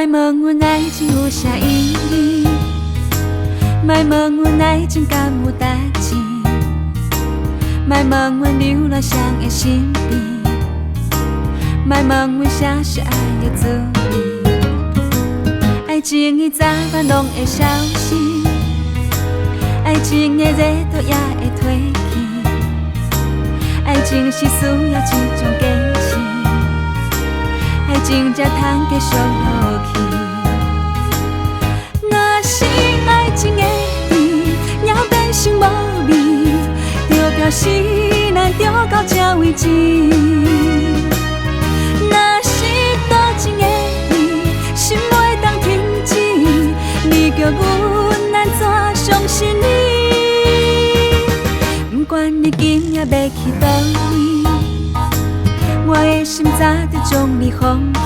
莫问阮爱情有啥意义，莫问阮爱情敢有代志，莫问阮流浪谁的身边，莫问阮啥是爱的滋味。爱情的早晚拢会消失，爱情的热度也会褪去，爱情是需要一种坚持，爱情才通继续落去。若是爱情的甜也变成无味，就表示咱着到这为止。若是多情的意，心袂当停止，你叫阮安怎相信你？不管你今夜要去倒位，我的心早就将你放弃。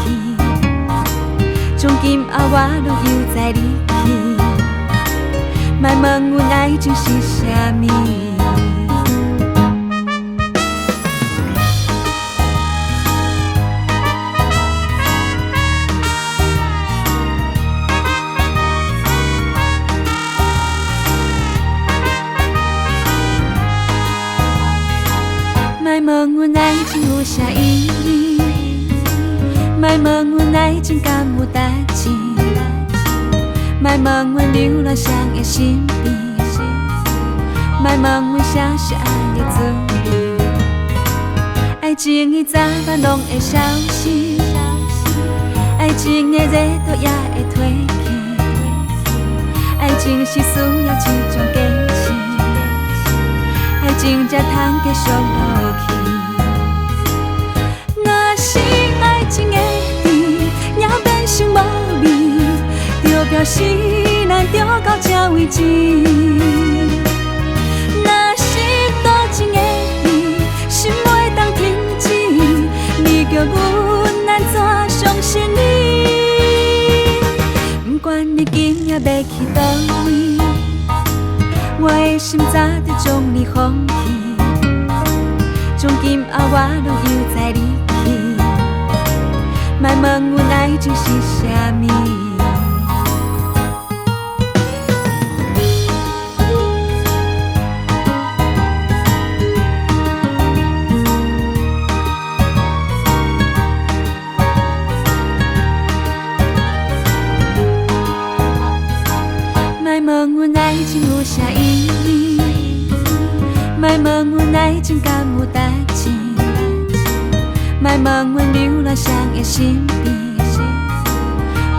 从今后我拢又在离去，莫问阮爱情是啥物。莫问阮爱情有啥意义，莫问阮爱情敢有代志，莫问阮流浪谁的身边，莫问阮啥是爱的滋味。爱情的早晚拢会消失，爱情的热度也会褪去，爱情是需要一种坚持，爱情才通继续落去。若是爱情的甜也变成无味，就表示咱着到这为止。若是多情的意，心袂当停止，你叫阮安怎相信你？不管你今夜要去倒位，我的心早就将你放弃。从今后我拢又在离去，莫问阮爱情是啥物。莫问阮爱情有啥意义，莫问阮爱情敢有代志，莫问阮流浪谁的身边，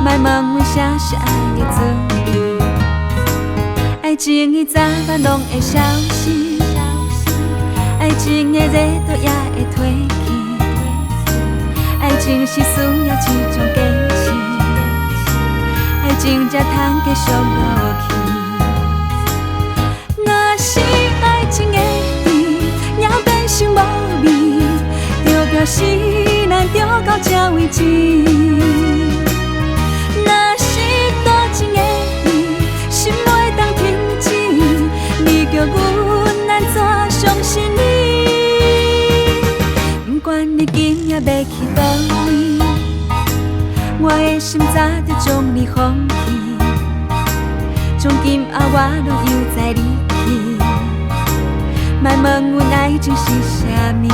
莫问阮啥是爱的滋味。爱情的早晚拢会消失，爱情的热度也会褪去，爱情是需要一种坚持，爱情才通继续落去。若是爱情的甜也变成无味，就表示咱着到这为止。若是多情的意，心袂当停止，你叫阮安怎相信你？不管你今夜要去倒位，我的心早就将你放弃。从今后我拢又在离去，莫问阮爱情是啥物。